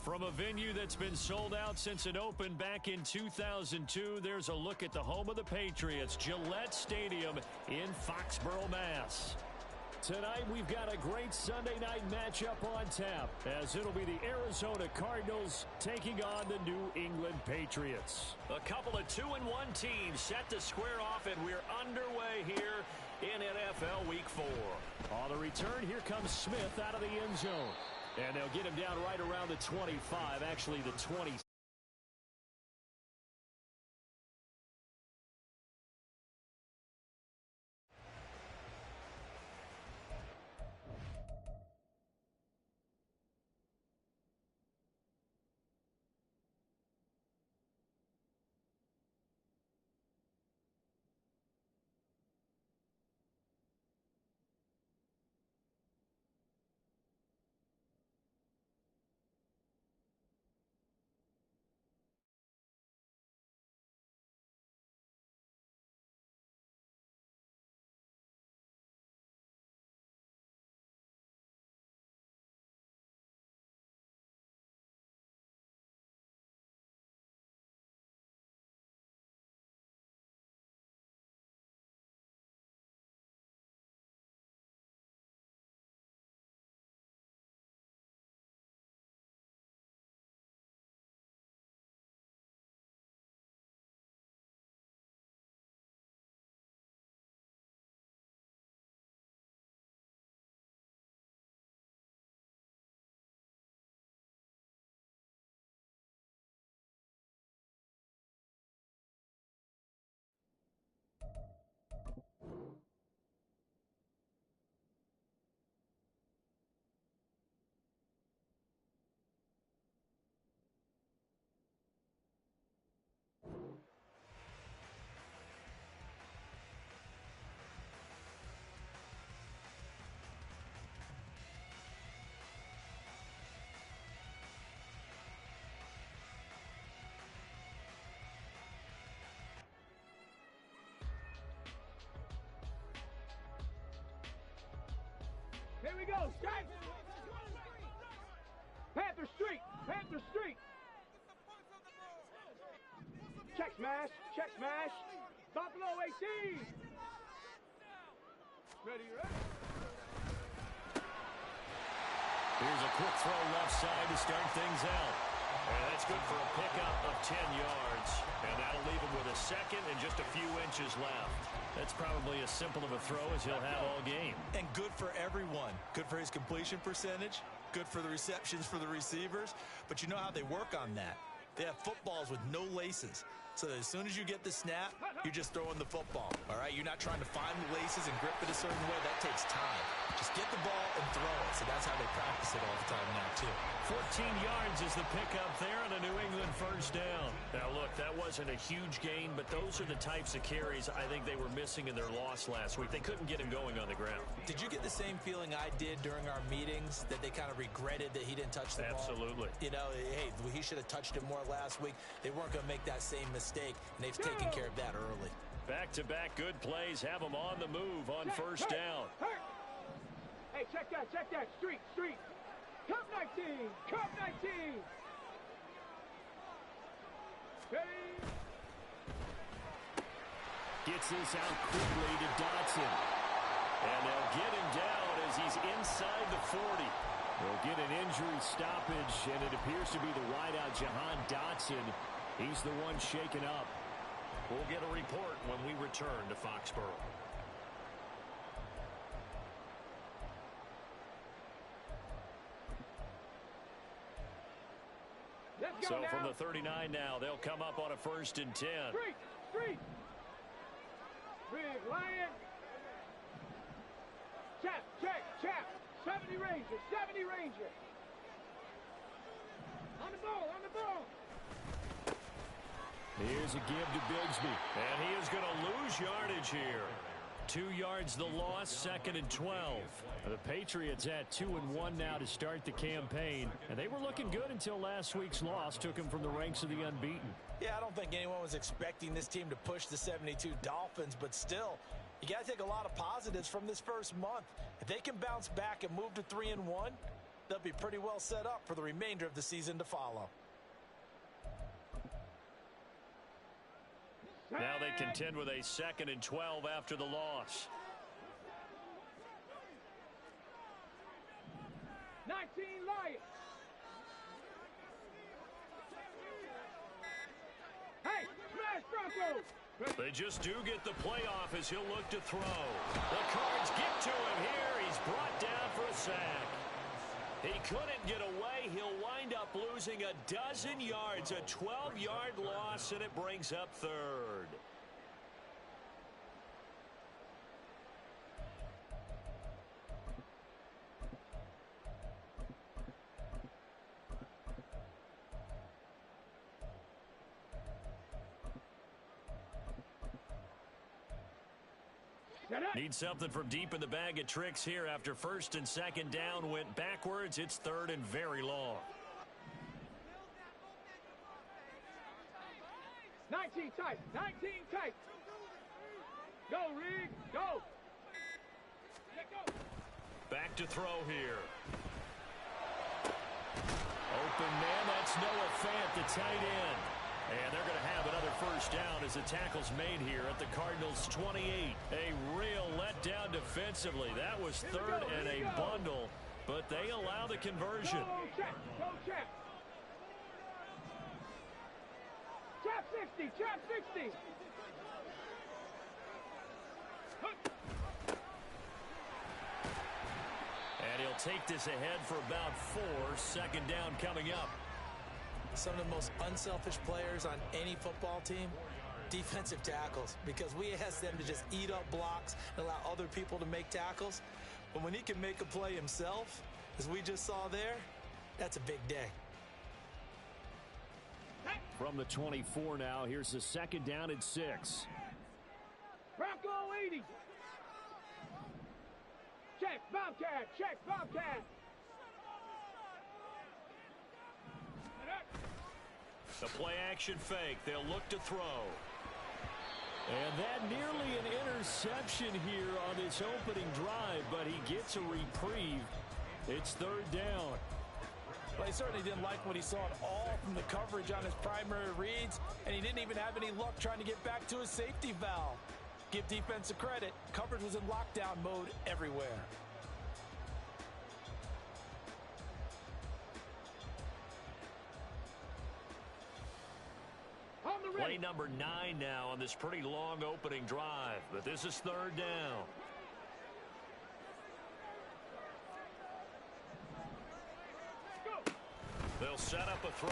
From a venue that's been sold out since it opened back in 2002, there's a look at the home of the Patriots, Gillette Stadium in Foxborough, Mass. Tonight, we've got a great Sunday night matchup on tap, as it'll be the Arizona Cardinals taking on the New England Patriots. A couple of 2-1 teams set to square off, and we're underway here in NFL Week 4. On the return, here comes Smith out of the end zone. And they'll get him down right around the 25, actually the 20. Here we go, strike! Panther Street! Panther Street! Check smash! Check smash! Buffalo 18! Ready, ready? Here's a quick throw left side to start things out. And that's good for a pickup of 10 yards. And that'll leave him with a second and just a few inches left. That's probably as simple of a throw as he'll have all game. And good for everyone. Good for his completion percentage. Good for the receptions for the receivers. But you know how they work on that. They have footballs with no laces. So that as soon as you get the snap, you're just throwing the football. All right? You're not trying to find the laces and grip it a certain way. That takes time. Just get the ball and throw it. So that's how they practice it all the time now, too. 14 yards is the pickup there on a New England first down. Now, look, that wasn't a huge gain, but those are the types of carries I think they were missing in their loss last week. They couldn't get him going on the ground. Did you get the same feeling I did during our meetings, that they kind of regretted that he didn't touch the ball? Absolutely. You know, hey, he should have touched it more last week. They weren't going to make that same mistake, and they've taken care of that early. Back-to-back good plays have them on the move on first down. Hey, check that, street. Cup 19, Cup 19. Ready? Gets this out quickly to Dotson. And they'll get him down as he's inside the 40. They'll get an injury stoppage, and it appears to be the wideout, Jahan Dotson. He's the one shaken up. We'll get a report when we return to Foxborough. So now. from the 39 now, they'll come up on a 1st and 10. Street. Big Lion. Chap. 70 Ranger. On the ball. Here's a give to Bigsby. And he is going to lose yardage here. 2 yards the loss, 2nd and 12. The Patriots at 2-1 now to start the campaign. And they were looking good until last week's loss took them from the ranks of the unbeaten. Yeah, I don't think anyone was expecting this team to push the 72 Dolphins, but still, you got to take a lot of positives from this first month. If they can bounce back and move to 3-1, they'll be pretty well set up for the remainder of the season to follow. Now they contend with a 2nd and 12 after the loss. 19 Lions. Hey, smash Broncos. They just do get the playoff as he'll look to throw. The Cards get to him here. He's brought down for a sack. He couldn't get away. He'll wind up losing a dozen yards, a 12-yard loss, and it brings up 3rd. Need something from deep in the bag of tricks here after 1st and 2nd down went backwards. It's 3rd and very long. 19 tight. 19 tight. Go, Reed. Go. Let go. Back to throw here. Open man. That's Noah Fant, the tight end. And they're going to have another 1st down as the tackle's made here at the Cardinals' 28. A real letdown defensively. That was 3rd and a bundle, but they allow the conversion. Go, Chap. Go, Chap. Chap 60. Chap 60. And he'll take this ahead for about 4. 2nd down coming up. Some of the most unselfish players on any football team, defensive tackles, because we ask them to just eat up blocks and allow other people to make tackles. But when he can make a play himself, as we just saw there, that's a big day. From the 24 now, here's the 2nd down and 6. Bronco 80. Check, Bobcat. Check, Bobcat. The play action fake. They'll look to throw. And that nearly an interception here on this opening drive, but he gets a reprieve. It's 3rd down. Well, he certainly didn't like what he saw at all from the coverage on his primary reads, and he didn't even have any luck trying to get back to his safety valve. Give defense a credit. Coverage was in lockdown mode everywhere. Play number 9 now on this pretty long opening drive, but this is 3rd down. Go. They'll set up a throw,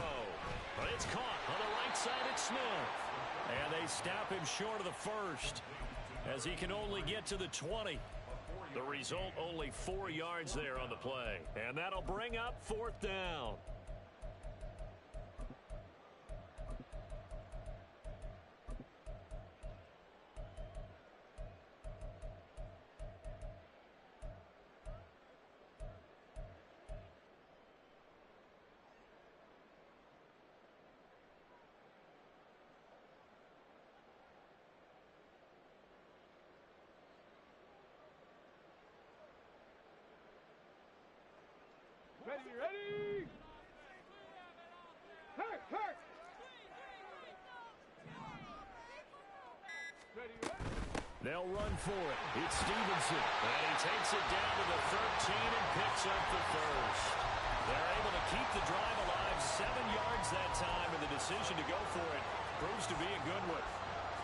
but it's caught on the right side at Smith. And they stop him short of the 1st as he can only get to the 20. The result, only 4 yards there on the play. And that'll bring up 4th down. Ready. Hurt. Ready. They'll run for it. It's Stevenson. And he takes it down to the 13 and picks up the 1st. They're able to keep the drive alive. 7 yards that time, and the decision to go for it proves to be a good one.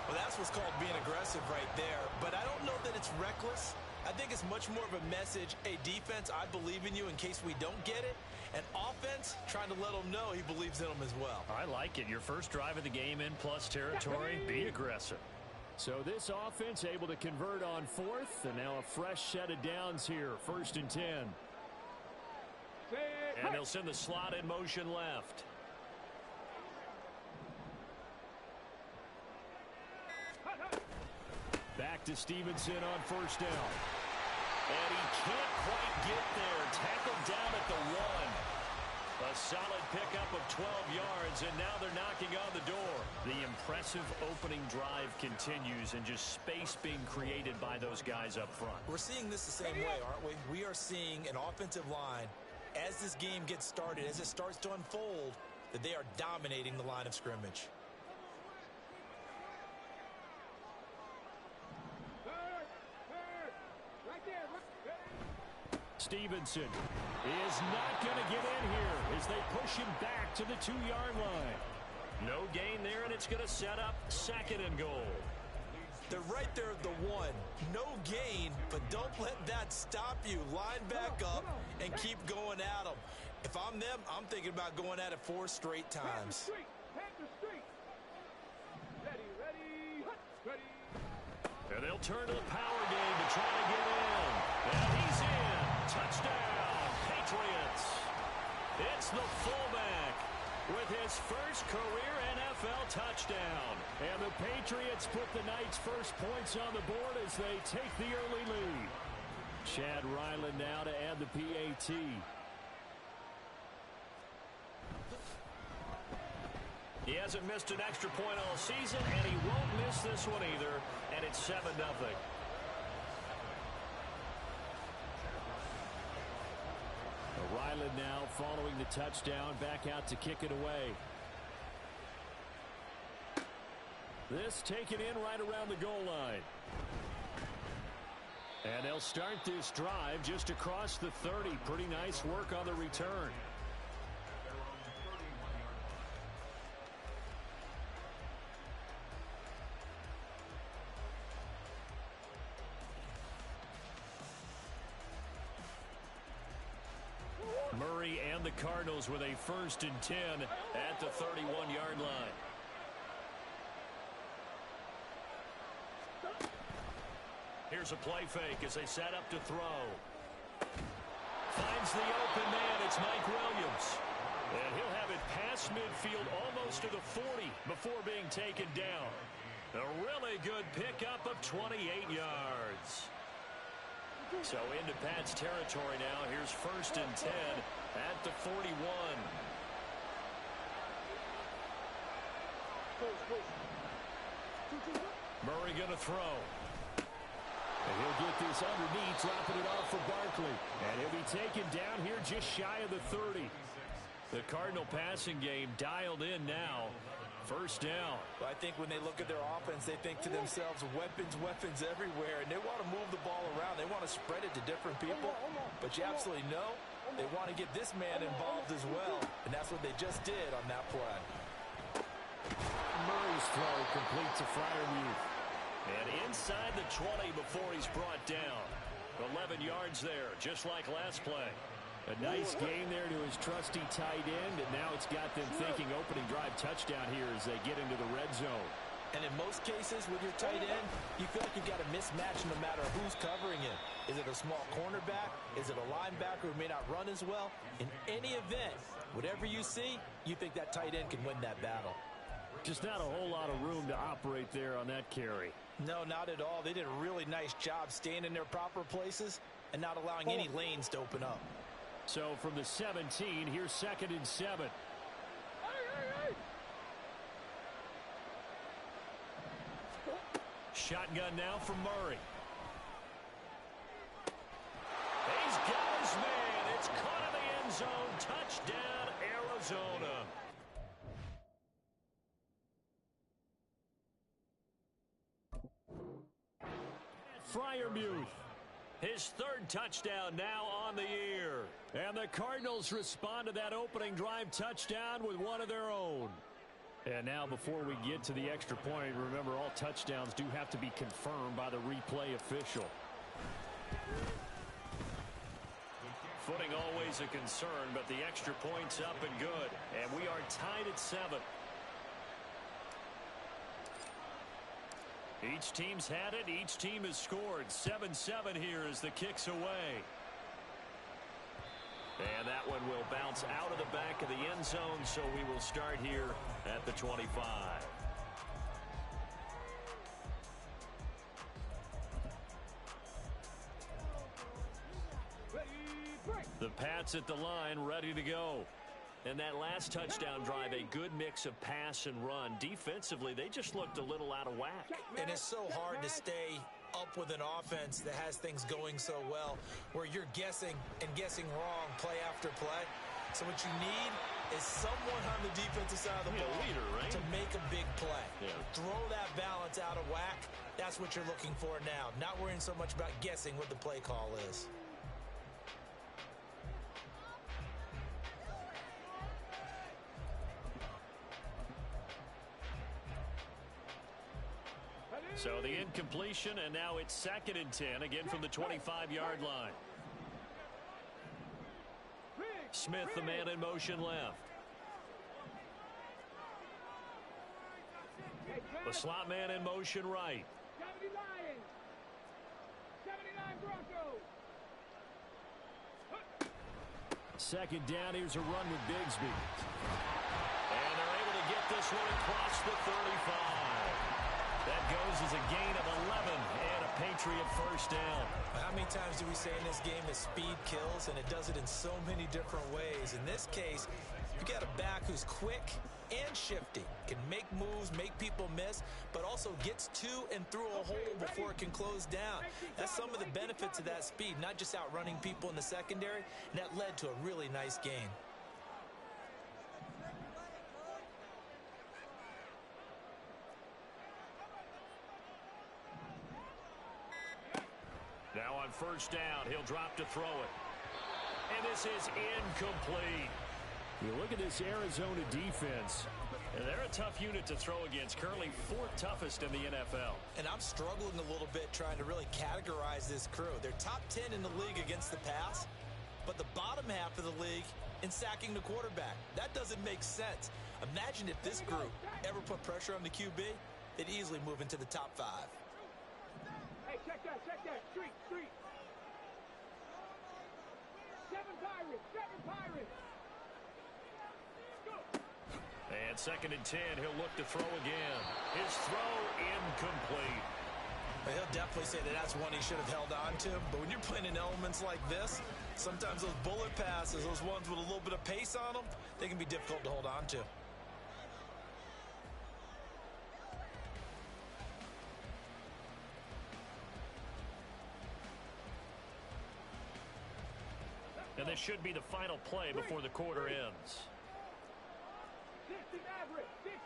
Well, that's what's called being aggressive right there. But I don't know that it's reckless. I think it's much more of a message, hey, defense, I believe in you in case we don't get it. And offense, trying to let them know he believes in them as well. I like it. Your first drive of the game in plus territory, be aggressive. So this offense able to convert on 4th, and now a fresh set of downs here, 1st and 10. And they'll send the slot in motion left. Back to Stevenson on 1st down. And he can't quite get there. Tackled down at the 1. A solid pickup of 12 yards, and now they're knocking on the door. The impressive opening drive continues, and just space being created by those guys up front. We're seeing this the same way, aren't we? We are seeing an offensive line as this game gets started, as it starts to unfold, that they are dominating the line of scrimmage. Right there. Stevenson is not going to get in here as they push him back to the 2-yard line. No gain there, and it's going to set up 2nd and goal. They're right there at the 1. No gain, but don't let that stop you. Line back up and keep going at them. If I'm them, I'm thinking about going at it 4 straight times. Ready. And they'll turn to the power game to try to get in. And he's in. Touchdown, Patriots. It's the fullback with his first career NFL touchdown. And the Patriots put the Knights' first points on the board as they take the early lead. Chad Ryland now to add the PAT. He hasn't missed an extra point all season, and he won't miss this one either, and it's 7-0. Ryland now following the touchdown, back out to kick it away. This taken in right around the goal line. And they'll start this drive just across the 30. Pretty nice work on the return. Murray and the Cardinals with a 1st and 10 at the 31-yard line. Here's a play fake as they set up to throw. Finds the open man. It's Mike Williams. And he'll have it past midfield almost to the 40 before being taken down. A really good pickup of 28 yards. So into Pat's territory now. Here's 1st and 10 at the 41. Murray going to throw. And he'll get this underneath, dropping it off for Barkley. And he'll be taken down here just shy of the 30. The Cardinal passing game dialed in now. 1st down. Well, I think when they look at their offense, they think to themselves, weapons everywhere, and they want to move the ball around. They want to spread it to different people, but you absolutely know they want to get this man involved as well, and that's what they just did on that play. Murray's throw complete to Freiermuth. And inside the 20 before he's brought down. 11 yards there, just like last play. A nice game there to his trusty tight end, and now it's got them thinking opening drive touchdown here as they get into the red zone. And in most cases with your tight end, you feel like you've got a mismatch no matter who's covering it. Is it a small cornerback? Is it a linebacker who may not run as well? In any event, whatever you see, you think that tight end can win that battle. Just not a whole lot of room to operate there on that carry. No, not at all. They did a really nice job staying in their proper places and not allowing any lanes to open up. So from the 17, here's 2nd and 7. Shotgun now from Murray. He's got his man. It's caught in the end zone. Touchdown, Arizona. Freiermuth. His 3rd touchdown now on the year. And the Cardinals respond to that opening drive touchdown with one of their own. And now before we get to the extra point, remember all touchdowns do have to be confirmed by the replay official. Footing always a concern, but the extra point's up and good. And we are tied at 7. Each team's had it. Each team has scored. 7-7 here as the kick's away. And that one will bounce out of the back of the end zone, so we will start here at the 25. The Pats at the line, ready to go. And that last touchdown drive, a good mix of pass and run. Defensively, they just looked a little out of whack. And it's so hard to stay up with an offense that has things going so well, where you're guessing and guessing wrong play after play. So what you need is someone on the defensive side of the ball leader, right? to make a big play. Yeah. Throw that balance out of whack. That's what you're looking for now. Not worrying so much about guessing what the play call is. So the incompletion, and now it's 2nd and 10, again from the 25-yard line. Smith, the man in motion left. The slot man in motion right. 70 Lions. 79 Broncos. 2nd down, here's a run with Bigsby. And they're able to get this one across the 35. That goes as a gain of 11 and a Patriot first down. How many times do we say in this game that speed kills, and it does it in so many different ways? In this case, you got a back who's quick and shifty, can make moves, make people miss, but also gets to and through a hole before it can close down. That's some of the benefits of that speed, not just outrunning people in the secondary, and that led to a really nice gain. Now on first down, he'll drop to throw it. And this is incomplete. You look at this Arizona defense, and they're a tough unit to throw against, currently 4th toughest in the NFL. And I'm struggling a little bit trying to really categorize this crew. They're top 10 in the league against the pass, but the bottom half of the league in sacking the quarterback. That doesn't make sense. Imagine if this group ever put pressure on the QB, they'd easily move into the top 5. Hey, check that. Street. 7 Pirates. And 2nd and 10, he'll look to throw again. His throw incomplete. He'll definitely say that that's one he should have held on to. But when you're playing in elements like this, sometimes those bullet passes, those ones with a little bit of pace on them, they can be difficult to hold on to. And this should be the final play before the quarter ends. 60 Maverick. Big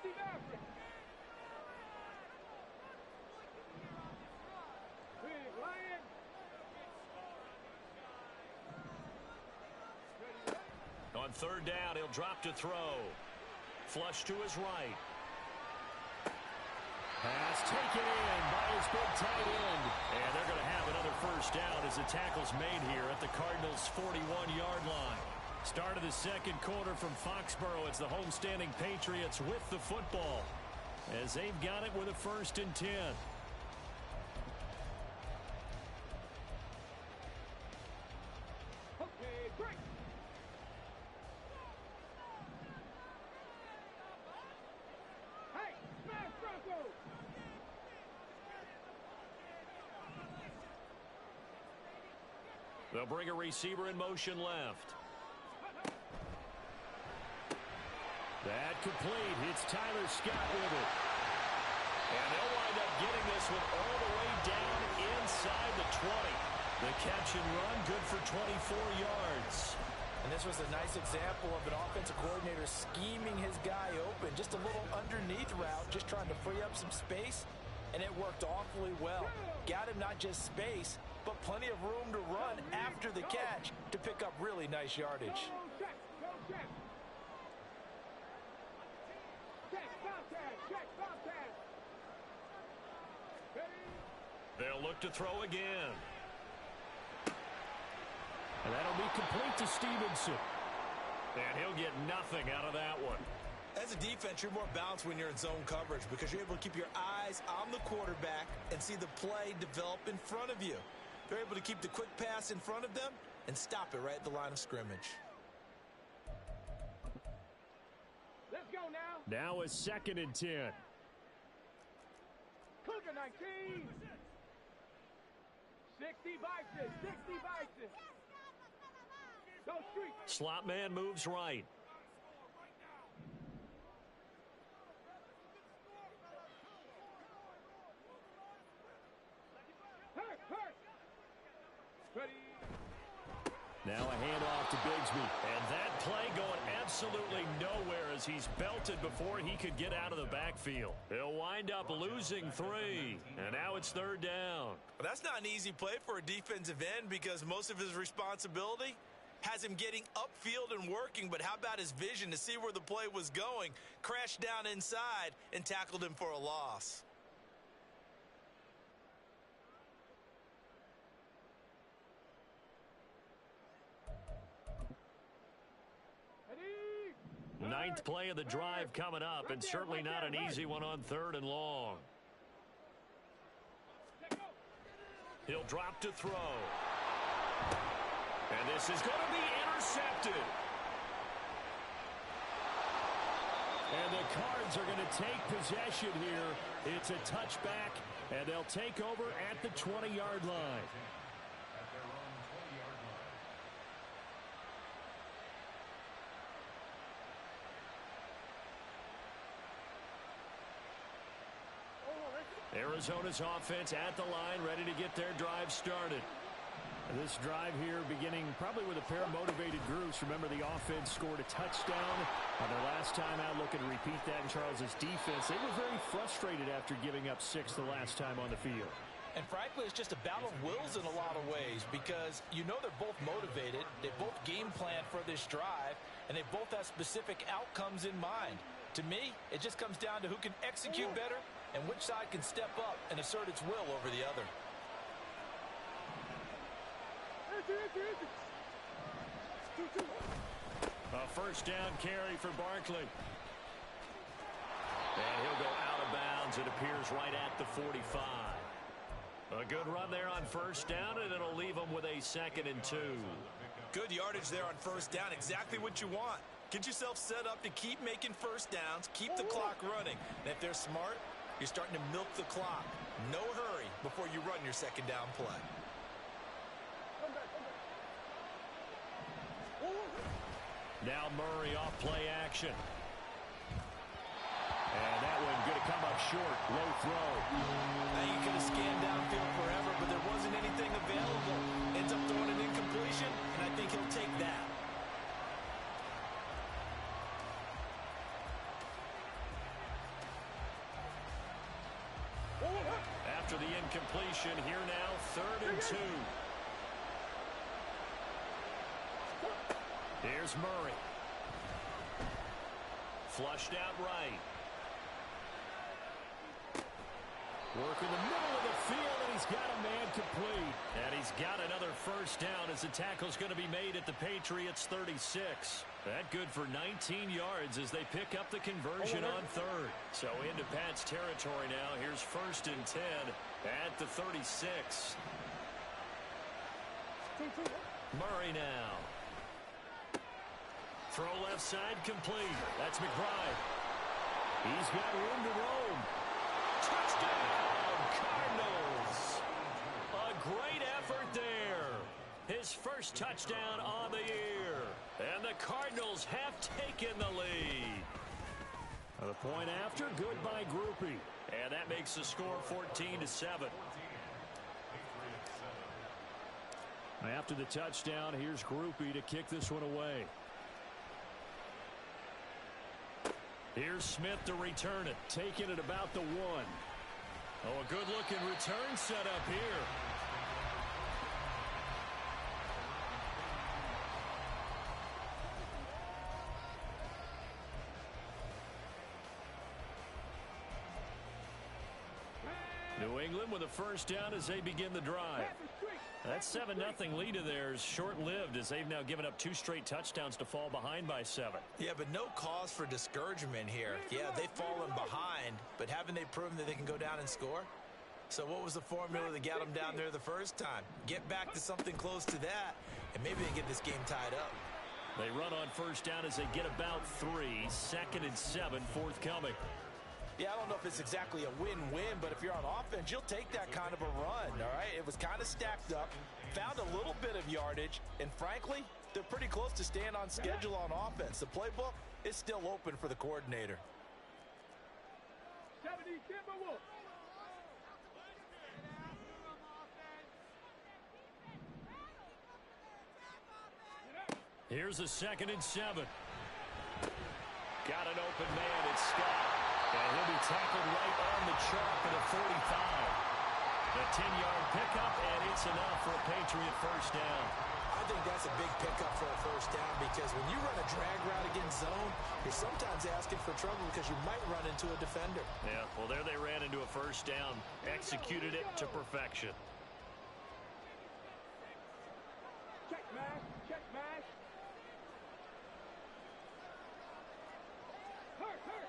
Lion. On 3rd down, he'll drop to throw. Flush to his right. Pass taken in by his big tight end. And they're going to have another first down as the tackle's made here at the Cardinals' 41-yard line. Start of the 2nd quarter from Foxborough. It's the homestanding Patriots with the football as they've got it with a 1st and 10. Okay, break. Hey, smash Broncos. They'll bring a receiver in motion left. That complete. It's Tyler Scott with it. And they'll wind up getting this one all the way down inside the 20. The catch and run, good for 24 yards. And this was a nice example of an offensive coordinator scheming his guy open. Just a little underneath route, just trying to free up some space. And it worked awfully well. Got him not just space, but plenty of room to run after the catch to pick up really nice yardage. Go check. Check Bobcat. They'll look to throw again. And that'll be complete to Stevenson. And he'll get nothing out of that one. As a defense, you're more balanced when you're in zone coverage because you're able to keep your eyes on the quarterback and see the play develop in front of you. They're able to keep the quick pass in front of them and stop it right at the line of scrimmage. Let's go now. Now a 2nd and 10. Cougar 19. 60 Bison. Go street. Slot man moves right. Ready. Now a handoff to Bigsby. And that play going absolutely nowhere as he's belted before he could get out of the backfield. He'll wind up losing 3. And now it's 3rd down. Well, that's not an easy play for a defensive end because most of his responsibility has him getting upfield and working. But how about his vision to see where the play was going? Crashed down inside and tackled him for a loss. Ninth play of the drive coming up, and certainly not an easy one on 3rd and long. He'll drop to throw. And this is going to be intercepted. And the Cards are going to take possession here. It's a touchback, and they'll take over at the 20-yard line. Arizona's offense at the line, ready to get their drive started. This drive here beginning probably with a pair of motivated groups. Remember, the offense scored a touchdown on their last time out. Looking to repeat that in Charles's defense. They were very frustrated after giving up 6 the last time on the field. And frankly, it's just a battle of wills in a lot of ways because you know they're both motivated. They both game plan for this drive, and they both have specific outcomes in mind. To me, it just comes down to who can execute better and which side can step up and assert its will over the other. A first down carry for Barkley. And he'll go out of bounds. It appears right at the 45. A good run there on first down, and it'll leave them with a 2nd and 2. Good yardage there on first down. Exactly what you want. Get yourself set up to keep making first downs, keep the clock running. And if they're smart, you're starting to milk the clock. No hurry before you run your second down play. Now Murray off play action. And that one going to come up short. Low throw. Now you could have scanned downfield forever, but there wasn't anything available. Ends up throwing an incompletion, and I think he'll take that. After the incompletion, here now, 3rd and 2. Here's Murray. Flushed out right. Work in the middle of the field, and he's got a man complete. And he's got another first down as the tackle's going to be made at the Patriots' 36. That good for 19 yards as they pick up the conversion on 3rd. So into Pat's territory now. Here's 1st and 10 at the 36. Murray now. Throw left side complete. That's McBride. He's got room to roam. Touchdown, Cardinals. A great effort there. His first touchdown on the year. And the Cardinals have taken the lead. The point after, good by Groupie. And that makes the score 14-7. After the touchdown, here's Groupie to kick this one away. Here's Smith to return it, taking it about the 1. Oh, a good-looking return set up here. New England with a first down as they begin the drive. That 7-0 lead of theirs short-lived as they've now given up 2 straight touchdowns to fall behind by 7. Yeah, but no cause for discouragement here. Yeah, they've fallen behind, but haven't they proven that they can go down and score? So what was the formula that got them down there the first time? Get back to something close to that, and maybe they get this game tied up. They run on first down as they get about 3. 2nd and 7 forthcoming. Yeah, I don't know if it's exactly a win-win, but if you're on offense, you'll take that kind of a run, all right? It was kind of stacked up, found a little bit of yardage, and frankly, they're pretty close to staying on schedule on offense. The playbook is still open for the coordinator. 70, Timberwolves. Here's a 2nd and 7. Got an open man. It's Scott. And he'll be tackled right on the chalk at a 45. A 10-yard pickup, and it's enough for a Patriot first down. I think that's a big pickup for a first down because when you run a drag route against zone, you're sometimes asking for trouble because you might run into a defender. Yeah, well, there they ran into a first down. Executed it to perfection. Check mash. Check mash. Hurt, hurt.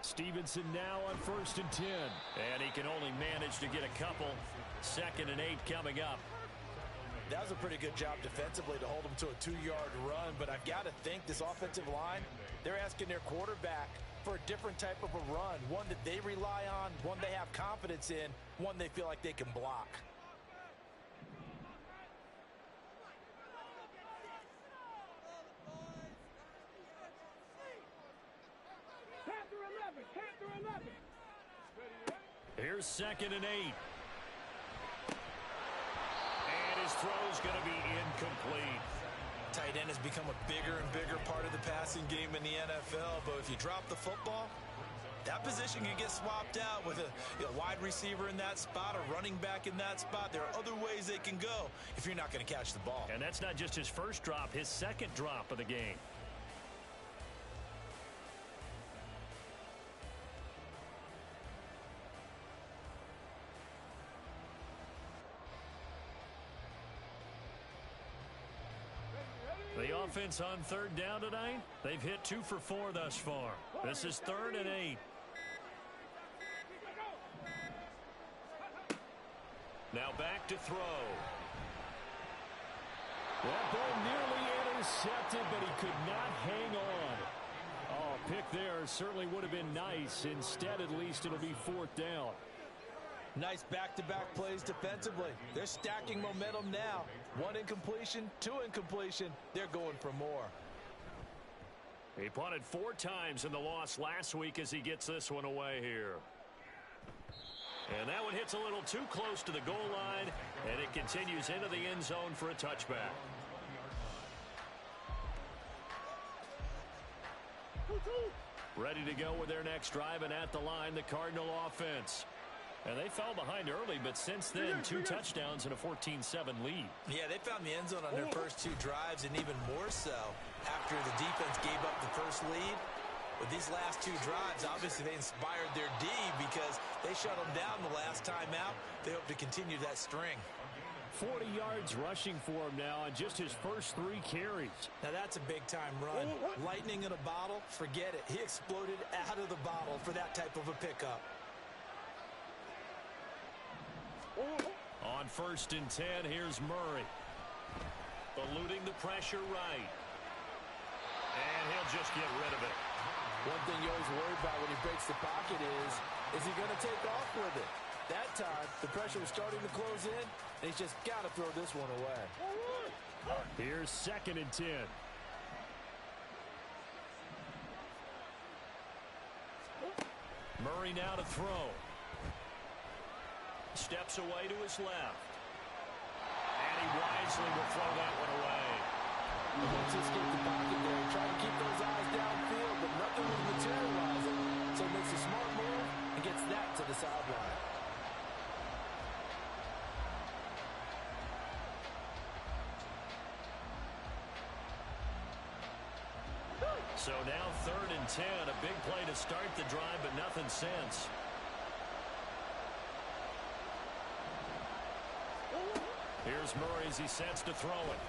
Stevenson now on 1st and 10. And he can only manage to get a couple. 2nd and 8 coming up. That was a pretty good job defensively to hold them to a 2-yard run, but I've got to think this offensive line, they're asking their quarterback for a different type of a run, one that they rely on, one they have confidence in, one they feel like they can block. Panther 11. Here's 2nd and 8. And his throw's going to be incomplete. Tight end has become a bigger and bigger part of the passing game in the NFL, but if you drop the football, that position can get swapped out with a wide receiver in that spot, a running back in that spot. There are other ways they can go if you're not going to catch the ball. And that's not just his first drop, his 2nd drop of the game. The offense on 3rd down tonight, they've hit 2 for 4 thus far. This is 3rd and 8. Now back to throw. That ball nearly intercepted, but he could not hang on. Oh, pick there certainly would have been nice. Instead, at least, it'll be 4th down. Nice back-to-back plays defensively. They're stacking momentum now. 1 incompletion, 2 incompletion. They're going for more. He punted 4 times in the loss last week as he gets this one away here. And that one hits a little too close to the goal line, and it continues into the end zone for a touchback. Ready to go with their next drive, and at the line, the Cardinal offense. And they fell behind early, but since then, 2 touchdowns and a 14-7 lead. Yeah, they found the end zone on their first 2 drives, and even more so after the defense gave up the first lead. With these last 2 drives, obviously they inspired their D because they shut them down the last time out. They hope to continue that string. 40 yards rushing for him now on just his first 3 carries. Now that's a big-time run. Lightning in a bottle, forget it. He exploded out of the bottle for that type of a pickup. On 1st and 10, here's Murray. Eluding the pressure right. And he'll just get rid of it. One thing you always worry about when he breaks the pocket is he going to take off with it? That time, the pressure was starting to close in, and he's just got to throw this one away. Here's 2nd and 10. Murray now to throw. Steps away to his left. And he wisely will throw that one away. Once he escaped the pocket there, he tried to keep those eyes downfield, but nothing was materializing. So he makes a smart move and gets that to the sideline. So now 3rd and 10. A big play to start the drive, but nothing since. Here's Murray as he sets to throw it.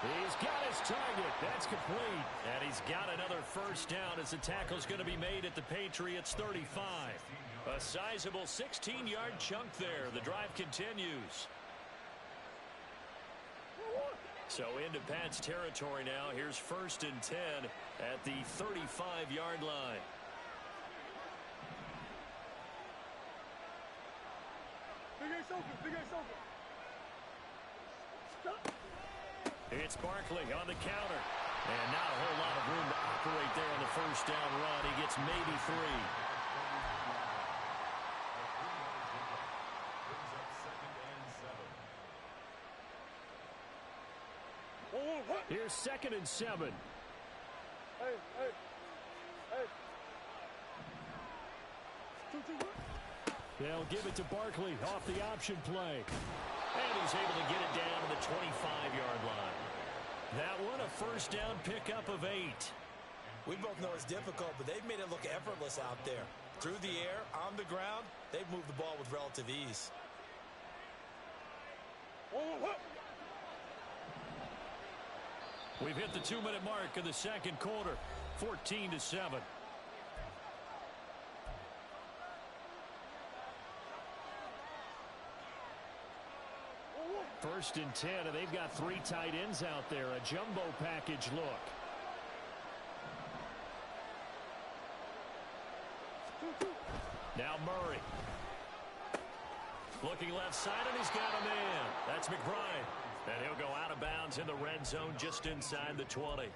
He's got his target. That's complete. And he's got another first down as the tackle's going to be made at the Patriots 35. A sizable 16-yard chunk there. The drive continues. So into Pat's territory now. Here's 1st and 10 at the 35-yard line. Big Ace open. Big Ace open. It's Barkley on the counter. And not a whole lot of room to operate there on the first down run. He gets maybe 3. 2nd and 7. Hey, hey, hey. 2-2. They'll give it to Barkley off the option play. And he's able to get it down to the 25-yard line. That one a first down pickup of 8. We both know it's difficult, but they've made it look effortless out there. Through the air, on the ground, they've moved the ball with relative ease. We've hit the 2-minute mark of the second quarter, 14-7. First and 10, and they've got 3 tight ends out there. A jumbo package look. Now Murray. Looking left side, and he's got a man. That's McBride. And he'll go out of bounds in the red zone just inside the 20.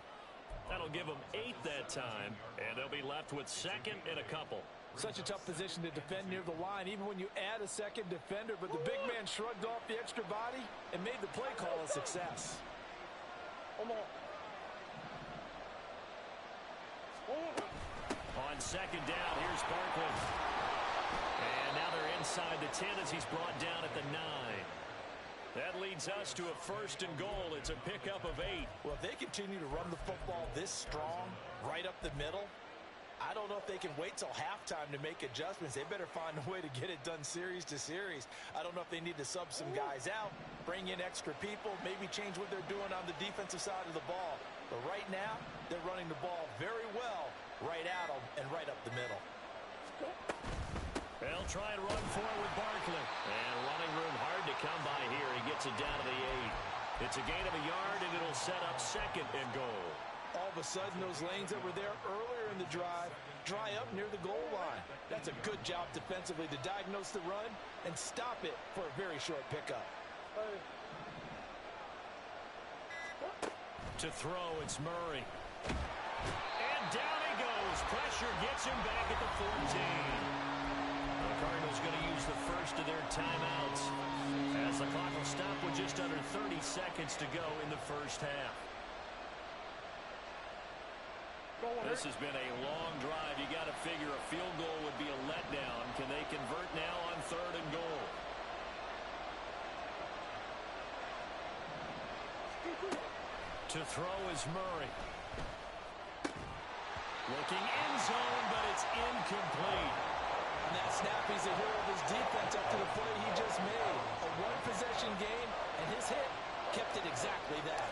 That'll give them 8 that time, and they'll be left with 2nd and a couple. Such a tough position to defend near the line, even when you add a second defender, but the big man shrugged off the extra body and made the play call a success. Come on. On 2nd down, here's Barkley. And now they're inside the 10 as he's brought down at the 9. That leads us to a 1st and goal. It's a pickup of 8. Well, if they continue to run the football this strong, right up the middle, I don't know if they can wait till halftime to make adjustments. They better find a way to get it done series to series. I don't know if they need to sub some guys out, bring in extra people, maybe change what they're doing on the defensive side of the ball. But right now, they're running the ball very well right at them and right up the middle. They'll try and run for it with Barkley. And running room hard to come by here. He gets it down to the 8. It's a gain of a yard, and it'll set up 2nd and goal. All of a sudden, those lanes that were there earlier in the drive dry up near the goal line. That's a good job defensively to diagnose the run and stop it for a very short pickup. To throw, it's Murray. And down he goes. Pressure gets him back at the 14. The Cardinals going to use the first of their timeouts as the clock will stop with just under 30 seconds to go in the first half. This has been a long drive. You got to figure a field goal would be a letdown. Can they convert now on 3rd and goal? To throw is Murray. Looking end zone, but it's incomplete. On that snap, he's a hero of his defense up to the play he just made. A one-possession game, and his hit kept it exactly that.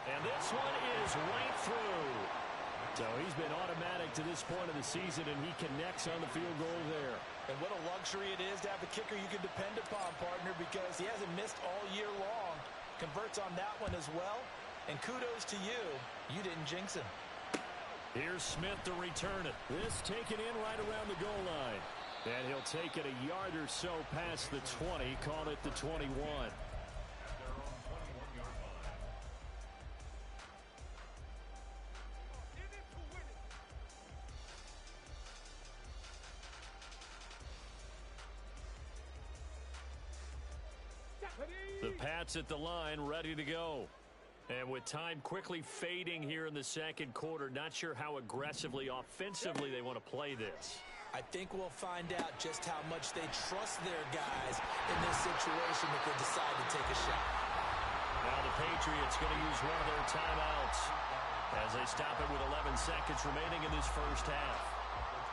And this one is right through. So he's been automatic to this point of the season, and he connects on the field goal there. And what a luxury it is to have a kicker you can depend upon, partner, because he hasn't missed all year long. Converts on that one as well. And kudos to you. You didn't jinx him. Here's Smith to return it. This taken in right around the goal line. And he'll take it a yard or so past the 20, call it the 21. The Pats at the line, ready to go. And with time quickly fading here in the second quarter, not sure how aggressively, offensively they want to play this. I think we'll find out just how much they trust their guys in this situation if they decide to take a shot. Now the Patriots going to use one of their timeouts as they stop it with 11 seconds remaining in this first half.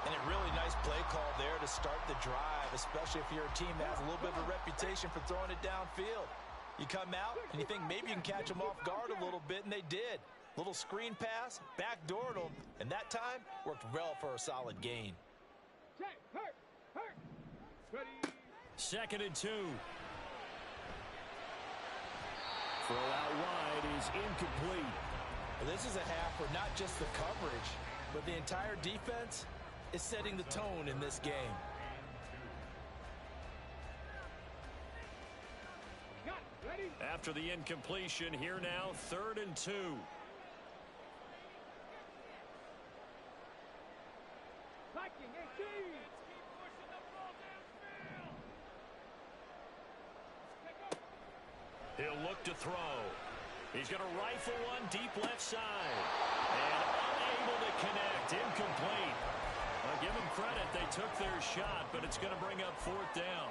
And a really nice play call there to start the drive, especially if you're a team that has a little bit of a reputation for throwing it downfield. You come out and you think maybe you can catch them off guard a little bit, and they did. Little screen pass, backdoored them, and that time worked well for a solid gain. Second and 2. Throw out wide is incomplete. Well, this is a half where not just the coverage, but the entire defense is setting the tone in this game. After the incompletion, here now, 3rd and 2. He's going to rifle one deep left side. And unable to connect. Incomplete. Well, give them credit. They took their shot, but it's going to bring up fourth down.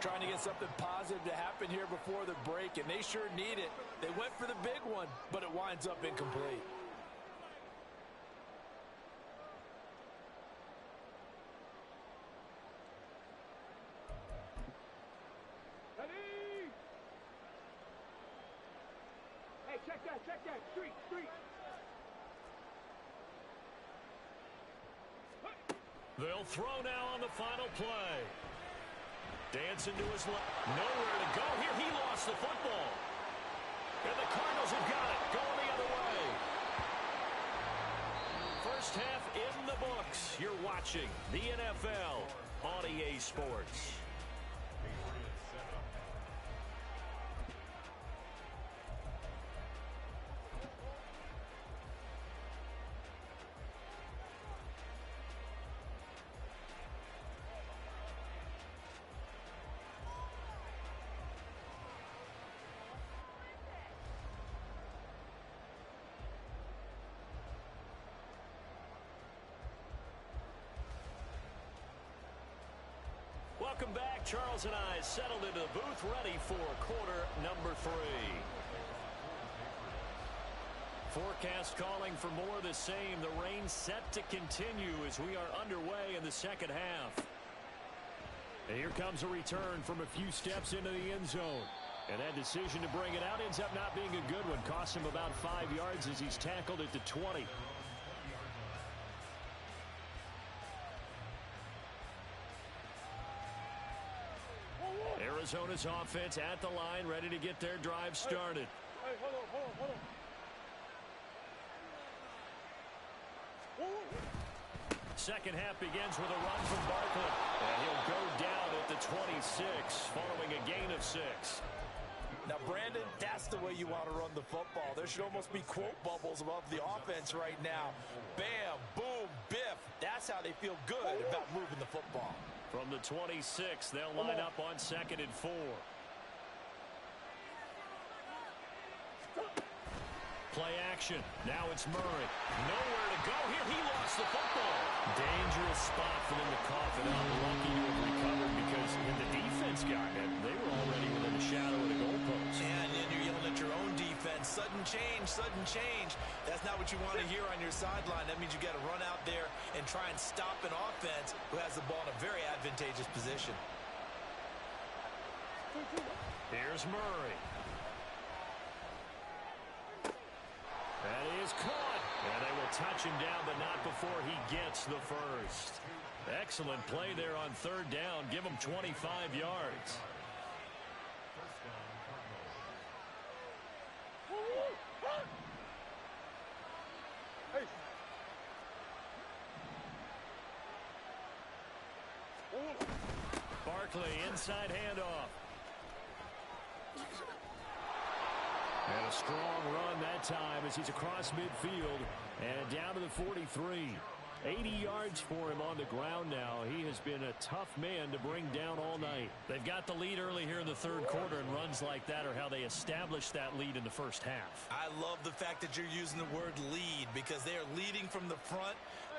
Trying to get something positive to happen here before the break, and they sure need it. They went for the big one, but it winds up incomplete. Hey, check that. Street. They'll throw now on the final play. Dancing to his left. Nowhere to go here. He lost the football. And the Cardinals have got it. Going the other way. First half in the books. You're watching the NFL on EA Sports. Welcome back. Charles and I settled into the booth, ready for quarter number 3. Forecast calling for more of the same. The rain set to continue as we are underway in the second half. And here comes a return from a few steps into the end zone. And that decision to bring it out ends up not being a good one. Costs him about 5 yards as he's tackled at the 20. Arizona's offense at the line, ready to get their drive started. Hey, hold on. Second half begins with a run from Barkley. And he'll go down at the 26, following a gain of 6. Now, Brandon, that's the way you want to run the football. There should almost be quote bubbles above the offense right now. Bam, boom, biff. That's how they feel good about moving the football. From the 26, they'll line up on 2nd and 4. Play action. Now it's Murray. Nowhere to go here. He lost the football. Dangerous spot for them to cough it up. Lucky to have recovered because when the defense got it, they were already within the shadow of the goalpost. And then you're yelling at your own defense. Sudden change. That's not what you want to hear on your sideline. That means you got to run out there and try and stop an offense who has the ball in a very advantageous position. Here's Murray. That is caught. And they will touch him down, but not before he gets the first. Excellent play there on 3rd down. Give him 25 yards. Barkley, inside handoff. And a strong run that time as he's across midfield and down to the 43. 80 yards for him on the ground now. He has been a tough man to bring down all night. They've got the lead early here in the 3rd quarter, and runs like that are how they establish that lead in the first half. I love the fact that you're using the word lead because they are leading from the front,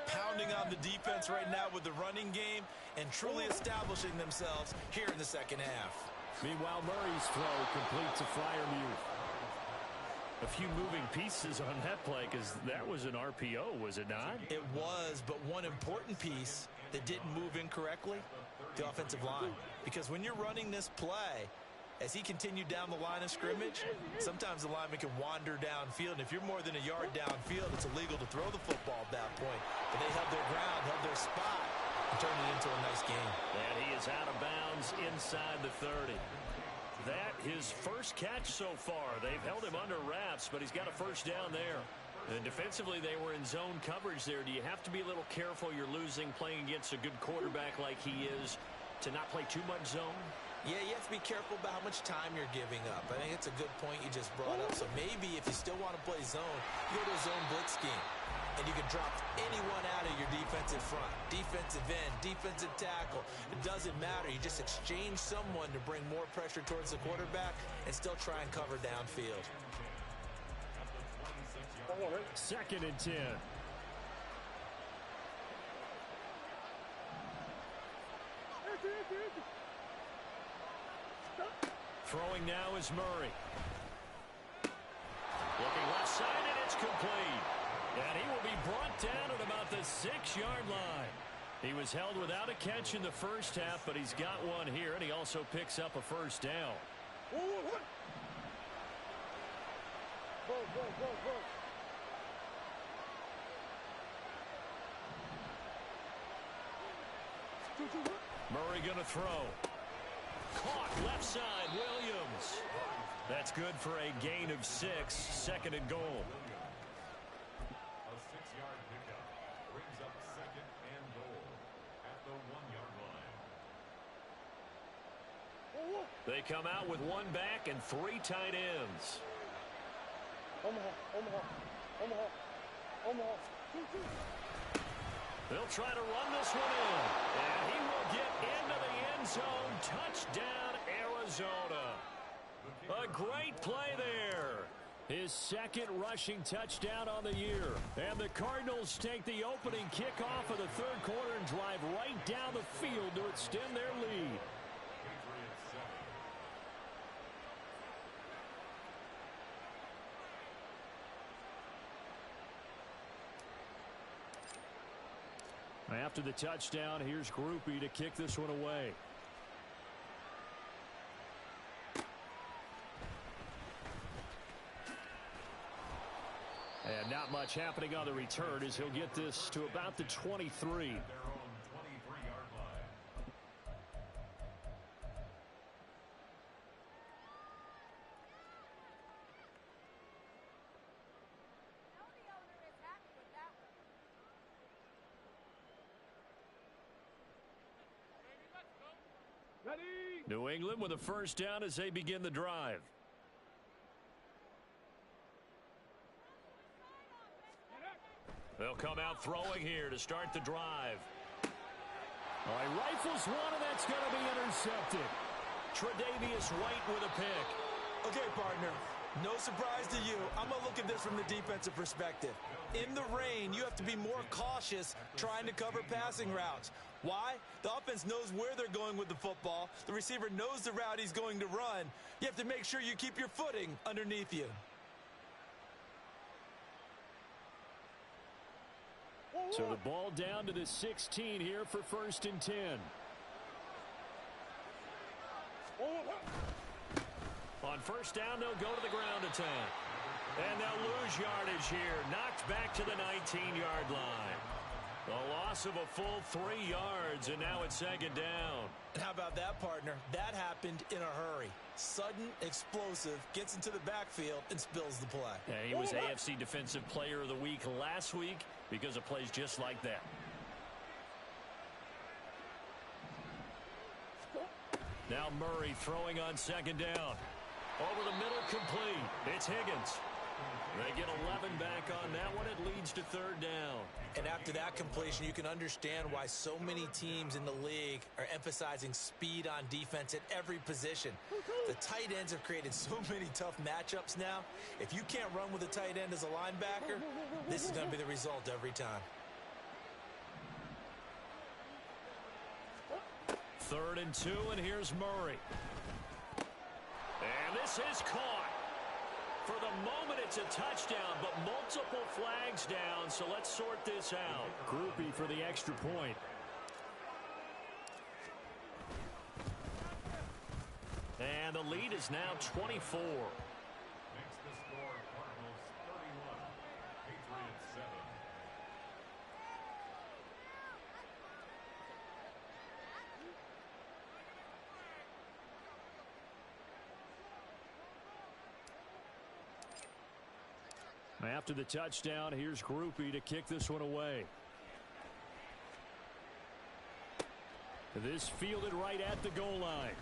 pounding on the defense right now with the running game, and truly establishing themselves here in the second half. Meanwhile, Murray's throw completes a Freiermuth. A few moving pieces on that play because that was an RPO, was it not? It was, but one important piece that didn't move incorrectly, the offensive line. Because when you're running this play, as he continued down the line of scrimmage, sometimes the lineman can wander downfield. And if you're more than a yard downfield, it's illegal to throw the football at that point. But they held their ground, held their spot, and turned it into a nice game. And he is out of bounds inside the 30. That his first catch so far. They've held him under wraps, but he's got a first down there. And defensively, they were in zone coverage there. Do you have to be a little careful? You're losing playing against a good quarterback like he is to not play too much zone? Yeah, you have to be careful about how much time you're giving up. I think it's a good point you just brought up. So maybe if you still want to play zone, you go to a zone blitz scheme. and you can drop anyone out of your defensive front. Defensive end, defensive tackle. It doesn't matter. You just exchange someone to bring more pressure towards the quarterback and still try and cover downfield. 2nd and 10. Throwing now is Murray. Looking left side, and it's complete. And he will be brought down at about the 6-yard line. He was held without a catch in the first half, but he's got one here, and he also picks up a first down. Murray going to throw. Caught left side, Williams. That's good for a gain of 6, 2nd and goal. A 6-yard pickup brings up 2nd and goal at the 1-yard line. They come out with 1 back and 3 tight ends. They'll try to run this one in. And he will get into the end zone. Touchdown, Arizona. A great play there. His 2nd rushing touchdown on the year. And the Cardinals take the opening kickoff of the 3rd quarter and drive right down the field to extend their lead. After the touchdown, here's Groupie to kick this one away. And not much happening on the return as he'll get this to about the 23. Their own 23-yard line. New England with a first down as they begin the drive. They'll come out throwing here to start the drive. All right, rifles one, and that's going to be intercepted. Tre'Davious White with a pick. Okay, partner, no surprise to you. I'm going to look at this from the defensive perspective. In the rain, you have to be more cautious trying to cover passing routes. Why? The offense knows where they're going with the football. The receiver knows the route he's going to run. You have to make sure you keep your footing underneath you. So the ball down to the 16 here for 1st and 10. On first down, they'll go to the ground attack. And they'll lose yardage here. Knocked back to the 19-yard line. A loss of a full 3 yards, and now it's 2nd down. And how about that, partner? That happened in a hurry. Sudden, explosive, gets into the backfield, and spills the play. And he was AFC Defensive Player of the Week last week because of plays just like that. Now Murray throwing on 2nd down. Over the middle, complete. It's Higgins. They get 11 back on that one. It leads to 3rd down. And after that completion, you can understand why so many teams in the league are emphasizing speed on defense at every position. The tight ends have created so many tough matchups now. If you can't run with a tight end as a linebacker, this is going to be the result every time. 3rd and 2, and here's Murray. And this is caught. For the moment, it's a touchdown, but multiple flags down, so let's sort this out. Groupie for the extra point. And the lead is now 24. Makes the score Cardinals 31, Patriots 7. After the touchdown, here's Groupie to kick this one away. This fielded right at the goal line.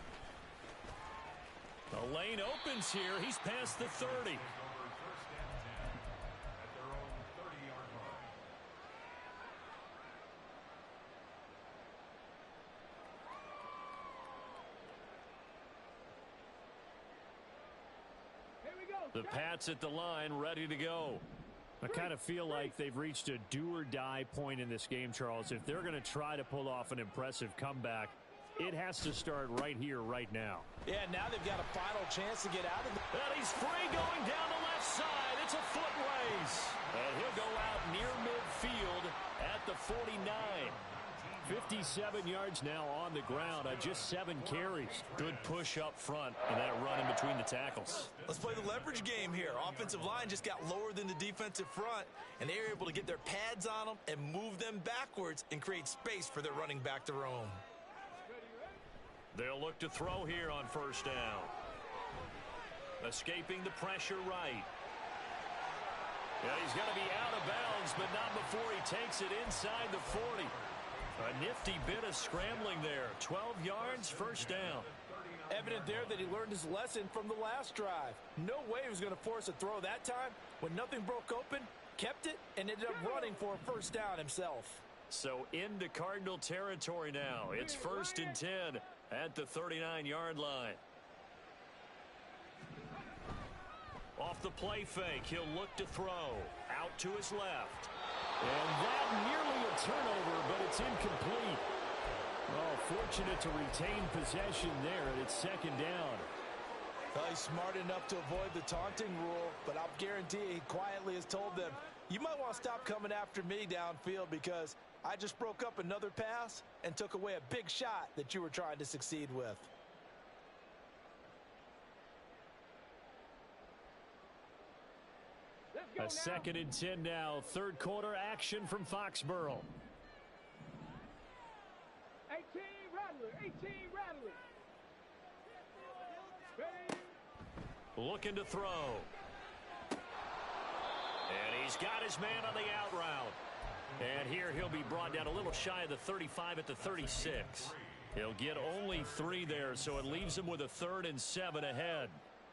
The lane opens here. He's past the 30. Over 1st and 10 at their own 30-yard line. The Pats at the line, ready to go. I kind of feel like they've reached a do-or-die point in this game, Charles. If they're going to try to pull off an impressive comeback, it has to start right here, right now. Yeah, now they've got a final chance to get out of it. And he's free going down the left side. It's a foot race. And he'll go out near midfield at the 49. 57 yards now on the ground on just 7 carries. Good push up front and that run in between the tackles. Let's play the leverage game here. Offensive line just got lower than the defensive front, and they were able to get their pads on them and move them backwards and create space for their running back to roam. They'll look to throw here on first down. Escaping the pressure right. Yeah, he's going to be out of bounds, but not before he takes it inside the 40. A nifty bit of scrambling there. 12 yards, first down. Evident there that he learned his lesson from the last drive. No way he was going to force a throw that time. When nothing broke open, kept it, and ended up running for a first down himself. So into Cardinal territory now. It's 1st and 10 at the 39-yard line. Off the play fake, he'll look to throw. Out to his left. And that nearly a turnover, but it's incomplete. Oh, fortunate to retain possession there, and it's 2nd down. Well, he's smart enough to avoid the taunting rule, but I'll guarantee he quietly has told them, you might want to stop coming after me downfield because I just broke up another pass and took away a big shot that you were trying to succeed with. A 2nd and 10 now. 3rd quarter action from Foxborough. 18 Rattler, 18 Rattler. Ready? Looking to throw. And he's got his man on the out route. And here he'll be brought down a little shy of the 35 at the 36. He'll get only 3 there, so it leaves him with a 3rd and 7 ahead.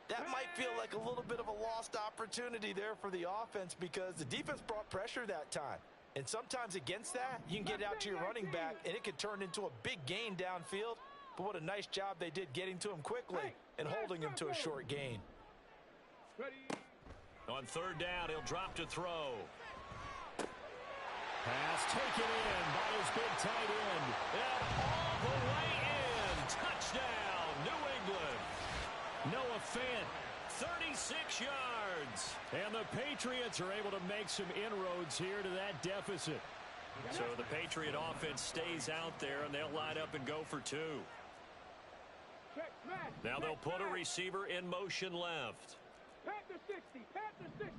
That might feel like a little bit of a lost opportunity there for the offense because the defense brought pressure that time. And sometimes against that, you can get out to your running back, and it could turn into a big gain downfield. But what a nice job they did getting to him quickly and holding him to a short gain. Ready? On 3rd down, he'll drop to throw. Pass taken in by his big tight end. And all the way in. Touchdown, New England. Noah Fant, 36 yards. And the Patriots are able to make some inroads here to that deficit. So the Patriot offense stays out there, and they'll line up and go for 2. Check, smash. Now they'll put a receiver in motion left. Panther 60, Panther 60.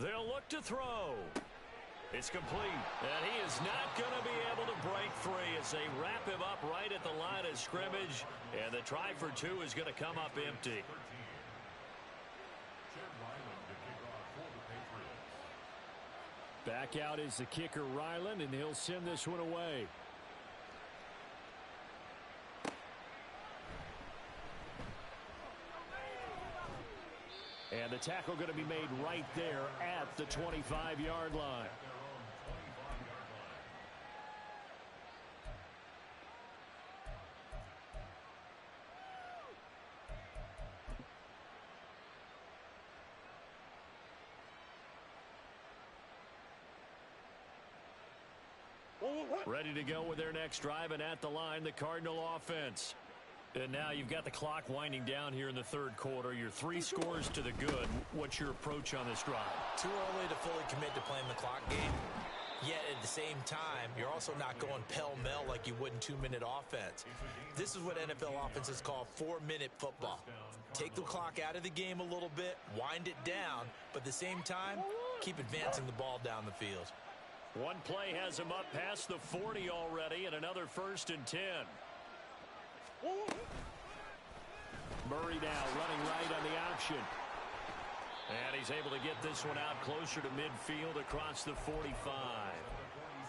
They'll look to throw. It's complete. And he is not going to be able to break free as they wrap him up right at the line of scrimmage. And the try for 2 is going to come up empty. Back out is the kicker, Ryland, and he'll send this one away. And the tackle going to be made right there at the 25-yard line. Ready to go with their next drive, and at the line, the Cardinal offense. And now you've got the clock winding down here in the 3rd quarter. You're 3 scores to the good. What's your approach on this drive? Too early to fully commit to playing the clock game. Yet at the same time, you're also not going pell-mell like you would in 2-minute offense. This is what NFL offenses call 4-minute football. Take the clock out of the game a little bit, wind it down, but at the same time, keep advancing the ball down the field. One play has him up past the 40 already, and another 1st and 10. Murray now running right on the option. And he's able to get this one out closer to midfield across the 45.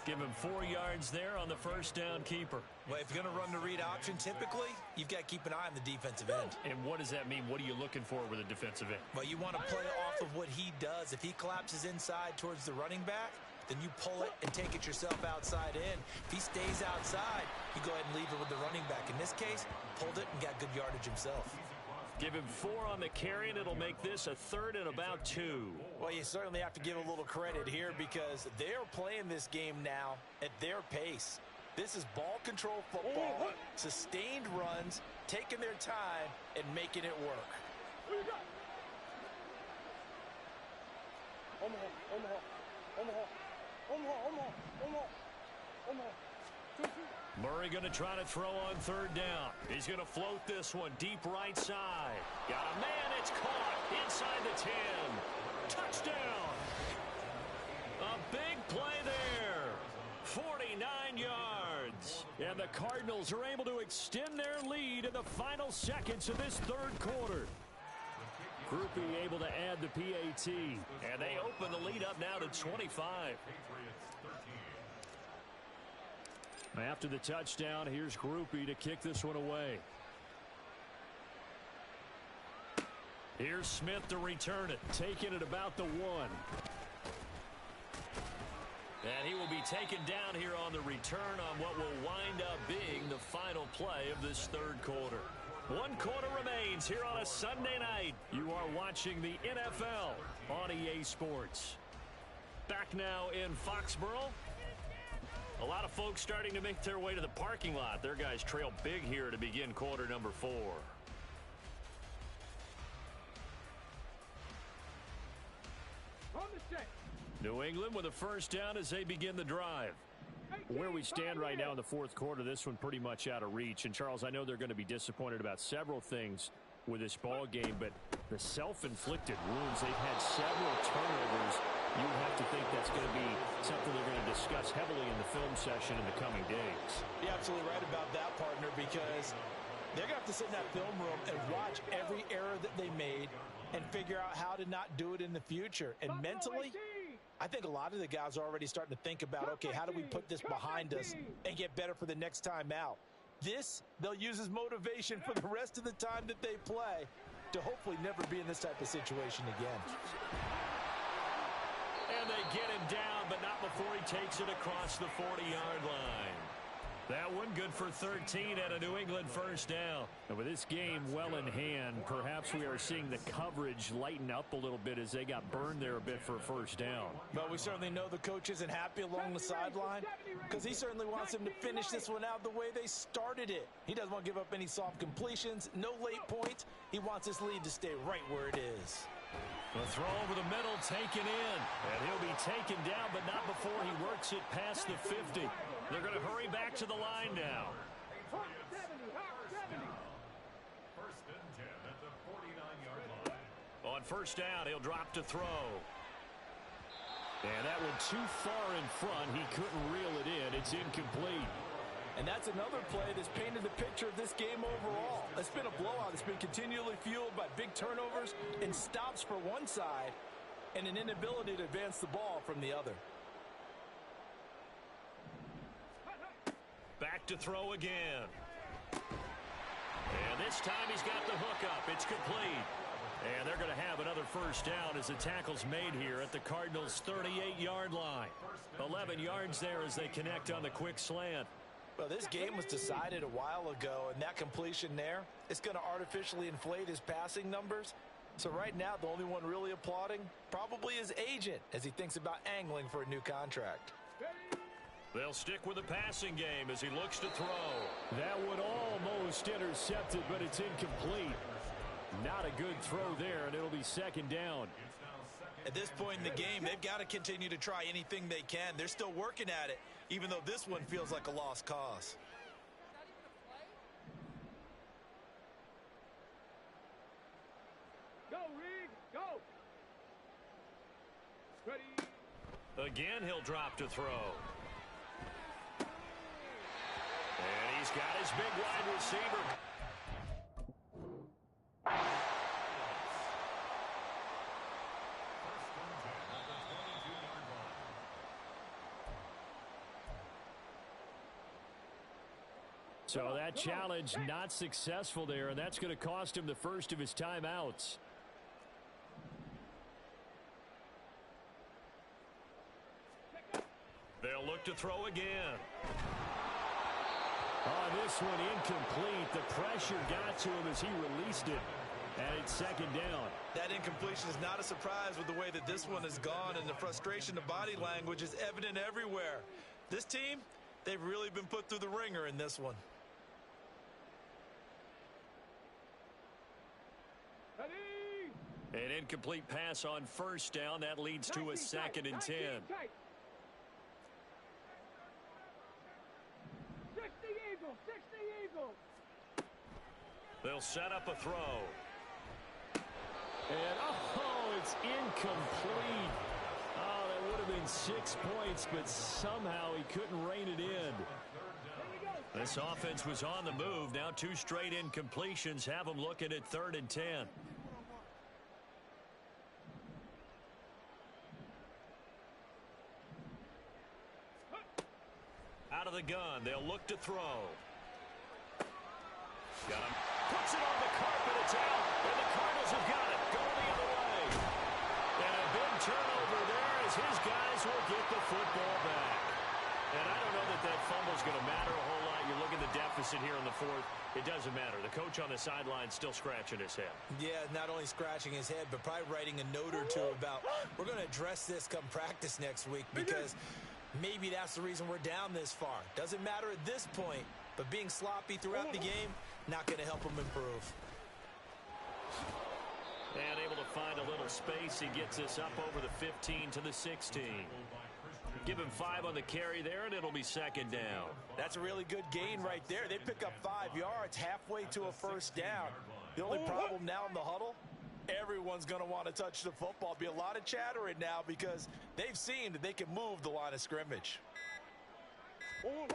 Give him 4 yards there on the 1st down keeper. Well, if you're going to run the read option, typically, you've got to keep an eye on the defensive end. And what does that mean? What are you looking for with a defensive end? Well, you want to play off of what he does. If he collapses inside towards the running back, then you pull it and take it yourself outside in. If he stays outside, you go ahead and leave it with the running back. In this case, pulled it and got good yardage himself. Give him 4 on the carry, and it'll make this a 3rd and about 2. Well, you certainly have to give a little credit here because they're playing this game now at their pace. This is ball control football, sustained runs, taking their time, and making it work. Murray going to try to throw on 3rd down. He's going to float this one deep right side. Got a man, it's caught inside the 10. Touchdown. A big play there. 49 yards. And the Cardinals are able to extend their lead in the final seconds of this 3rd quarter. Groupie able to add the PAT. And they open the lead up now to 25. After the touchdown, here's Groupie to kick this one away. Here's Smith to return it, taking it about the 1. And he will be taken down here on the return on what will wind up being the final play of this 3rd quarter. 1 quarter remains here on a Sunday night. You are watching the NFL on EA Sports. Back now in Foxborough. A lot of folks starting to make their way to the parking lot. Their guys trail big here to begin quarter number 4. On the set. New England with a 1st down as they begin the drive. Where we stand right now in the 4th quarter, this one pretty much out of reach. And, Charles, I know they're going to be disappointed about several things with this ball game, but the self-inflicted wounds, they've had several turnovers. You would have to think that's going to be something they're going to discuss heavily in the film session in the coming days. You're absolutely right about that, partner, because they're going to have to sit in that film room and watch every error that they made and figure out how to not do it in the future. And mentally, I think a lot of the guys are already starting to think about, okay, how do we put this behind us and get better for the next time out? This, they'll use as motivation for the rest of the time that they play to hopefully never be in this type of situation again. And they get him down, but not before he takes it across the 40-yard line. That one good for 13 and a New England 1st down. And with this game well in hand, perhaps we are seeing the coverage lighten up a little bit as they got burned there a bit for a 1st down. But we certainly know the coach isn't happy along the sideline because he certainly wants them to finish this one out the way they started it. He doesn't want to give up any soft completions, no late points. He wants this lead to stay right where it is. The throw over the middle taken in. And he'll be taken down, but not before he works it past the 50. They're going to hurry back to the line now. 1st and 10 at the 49-yard line. On 1st down, he'll drop to throw. And that one too far in front. He couldn't reel it in. It's incomplete. And that's another play that's painted the picture of this game overall. It's been a blowout. It's been continually fueled by big turnovers and stops for one side and an inability to advance the ball from the other. Back to throw again. And this time he's got the hook up. It's complete. And they're going to have another 1st down as the tackle's made here at the Cardinals' 38-yard line. 11 yards there as they connect on the quick slant. Well, this game was decided a while ago, and that completion there is going to artificially inflate his passing numbers. So right now, the only one really applauding probably his agent as he thinks about angling for a new contract. They'll stick with the passing game as he looks to throw. That would almost intercepted, but it's incomplete. Not a good throw there, and it'll be 2nd down. At this point in the game, they've got to continue to try anything they can. They're still working at it, even though this one feels like a lost cause. Go, Reed, go. Ready. Again, he'll drop to throw. And he's got his big wide receiver. So that challenge not successful there, and that's going to cost him the first of his timeouts. They'll look to throw again. Oh, this one incomplete. The pressure got to him as he released it. And it's second down. That incompletion is not a surprise with the way that this one has gone, and the frustration of body language is evident everywhere. This team, they've really been put through the ringer in this one. An incomplete pass on first down. That leads to a second and 10. 60 Eagles. They'll set up a throw. And, oh, it's incomplete. Oh, that would have been 6 points, but somehow he couldn't rein it in. This offense was on the move. Now 2 straight incompletions have them looking at 3rd and 10. Out of the gun, they'll look to throw. Got him. Puts it on the carpet. It's out. And the Cardinals have got it. Going the other way. And a big turnover there as his guys will get the football back. And I don't know that that fumble's going to matter a whole lot. You look at the deficit here in the 4th. It doesn't matter. The coach on the sideline still scratching his head. Yeah, not only scratching his head, but probably writing a note or two about, we're going to address this come practice next week, because maybe that's the reason we're down this far. Doesn't matter at this point, but being sloppy throughout the game, not going to help him improve. And able to find a little space. He gets us up over the 15 to the 16. Give him 5 on the carry there, and it'll be second down. That's a really good gain right there. They pick up 5 yards halfway to a first down. The only problem now in the huddle, everyone's going to want to touch the football. Be a lot of chattering now because they've seen that they can move the line of scrimmage. And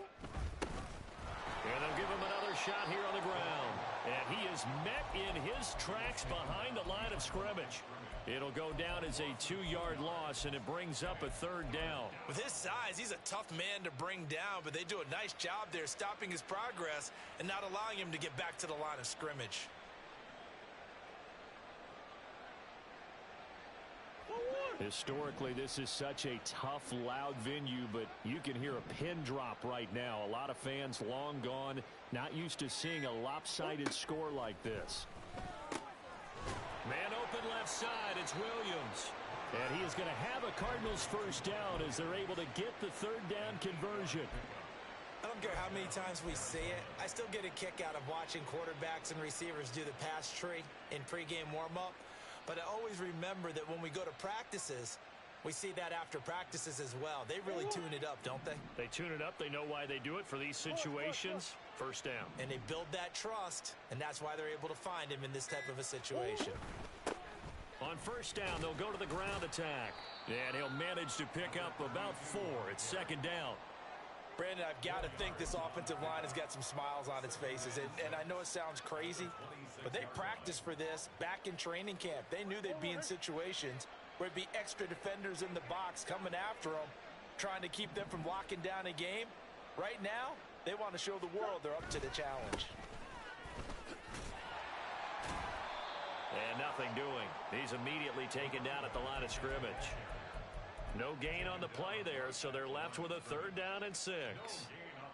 they'll give him another shot here on the ground. And he is met in his tracks behind the line of scrimmage. It'll go down as a 2-yard loss, and it brings up a 3rd down. With his size, he's a tough man to bring down, but they do a nice job there stopping his progress and not allowing him to get back to the line of scrimmage. Historically, this is such a tough, loud venue, but you can hear a pin drop right now. A lot of fans long gone, not used to seeing a lopsided score like this. Man open left side, it's Williams. And he is going to have a Cardinals first down as they're able to get the 3rd down conversion. I don't care how many times we see it. I still get a kick out of watching quarterbacks and receivers do the pass tree in pregame warm-up. But I always remember that when we go to practices, we see that after practices as well. They really tune it up, don't they? They tune it up. They know why they do it for these situations. First down. And they build that trust, and that's why they're able to find him in this type of a situation. On first down, they'll go to the ground attack. And he'll manage to pick up about 4. It's second down. Brandon, I've got to think this offensive line has got some smiles on its faces. And I know it sounds crazy, but they practiced for this back in training camp. They knew they'd be in situations where it'd be extra defenders in the box coming after them, trying to keep them from locking down a game. Right now, they want to show the world they're up to the challenge. And nothing doing. He's immediately taken down at the line of scrimmage. No gain on the play there, so they're left with a 3rd down and 6.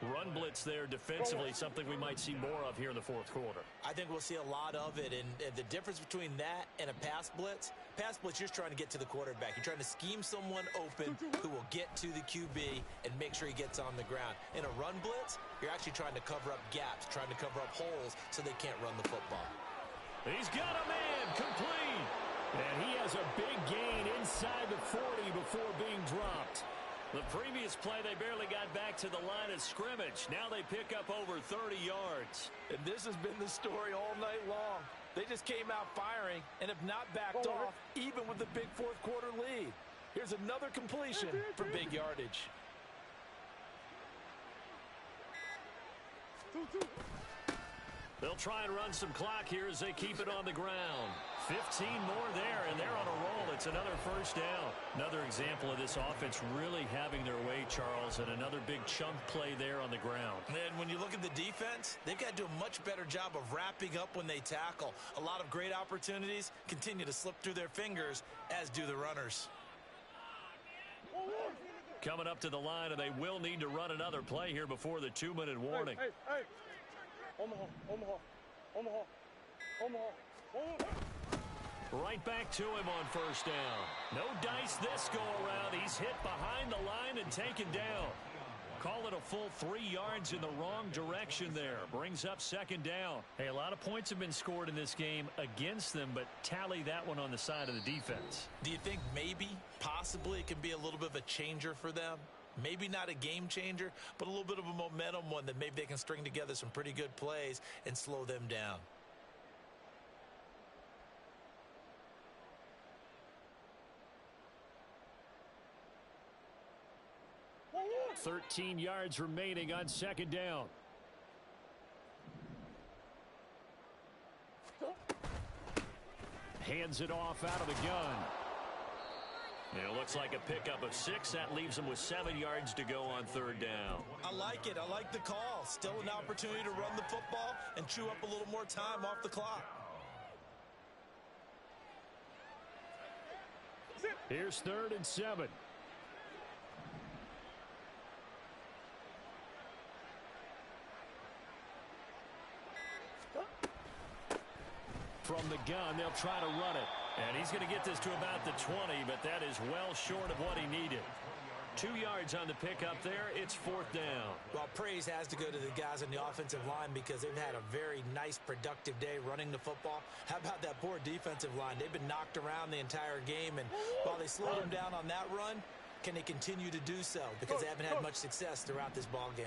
Run blitz there defensively, something we might see more of here in the 4th quarter. I think we'll see a lot of it, and the difference between that and a pass blitz, you're just trying to get to the quarterback. You're trying to scheme someone open who will get to the QB and make sure he gets on the ground. In a run blitz, you're actually trying to cover up gaps, trying to cover up holes so they can't run the football. He's got a man complete. And he has a big gain inside the 40 before being dropped. The previous play, they barely got back to the line of scrimmage. Now they pick up over 30 yards. And this has been the story all night long. They just came out firing and have not backed off, even with the big 4th quarter lead. Here's another completion for big yardage. They'll try and run some clock here as they keep it on the ground. 15 more there, and they're on a roll. It's another first down. Another example of this offense really having their way, Charles, and another big chunk play there on the ground. And when you look at the defense, they've got to do a much better job of wrapping up when they tackle. A lot of great opportunities continue to slip through their fingers, as do the runners. Coming up to the line, and they will need to run another play here before the 2-minute warning. Hey. Omaha. Right back to him on first down. No dice this go-around. He's hit behind the line and taken down. Call it a full 3 yards in the wrong direction there. Brings up second down. Hey, a lot of points have been scored in this game against them, but tally that one on the side of the defense. Do you think maybe, possibly, it can be a little bit of a changer for them? Maybe not a game changer, but a little bit of a momentum one that maybe they can string together some pretty good plays and slow them down. $13 yards remaining on second down. Hands it off out of the gun. And it looks like a pickup of 6. That leaves them with 7 yards to go on third down. I like it. I like the call. Still an opportunity to run the football and chew up a little more time off the clock. Here's 3rd and 7. From the gun, they'll try to run it. And he's going to get this to about the 20, but that is well short of what he needed. 2 yards on the pickup there. It's 4th down. Well, praise has to go to the guys on the offensive line because they've had a very nice, productive day running the football. How about that poor defensive line? They've been knocked around the entire game, and while they slowed them down on that run, can they continue to do so? Because they haven't had much success throughout this ball game.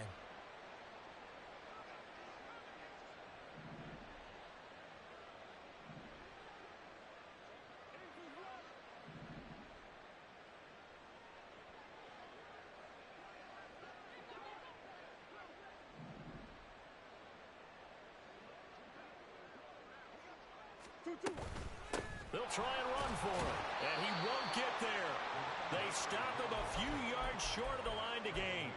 They'll try and run for it, and he won't get there. They stop him a few yards short of the line to gain.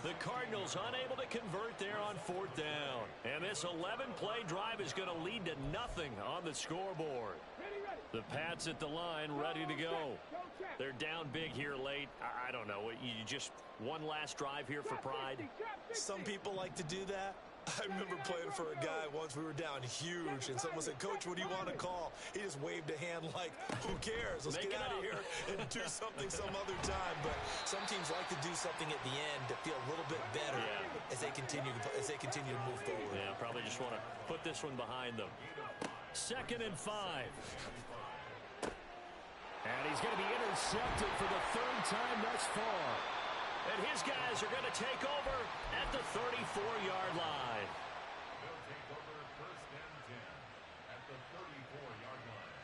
The Cardinals unable to convert there on 4th down. And this 11-play drive is going to lead to nothing on the scoreboard. The Pats at the line ready to go. They're down big here late. I don't know. You just one last drive here for pride? Some people like to do that. I remember playing for a guy once. We were down huge, and someone said, "Coach, what do you want to call?" He just waved a hand like, "Who cares? Let's get out of here and do something some other time." But some teams like to do something at the end to feel a little bit better as they continue to move forward. Yeah, probably just want to put this one behind them. 2nd and 5. And he's going to be intercepted for the 3rd time thus far. And his guys are going to take over at the 34-yard line. They'll take over 1st and 10 at the 34-yard line.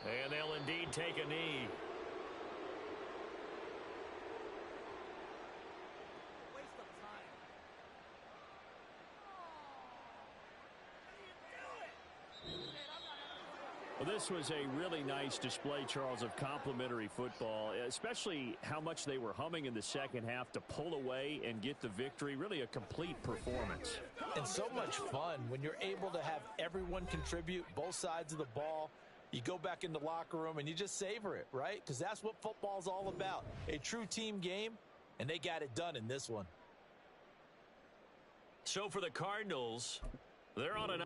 And they'll indeed take a knee. Well, this was a really nice display, Charles, of complimentary football, especially how much they were humming in the second half to pull away and get the victory. Really a complete performance. And so much fun when you're able to have everyone contribute, both sides of the ball. You go back in the locker room and you just savor it, right? Because that's what football's all about. A true team game, and they got it done in this one. So for the Cardinals, they're on an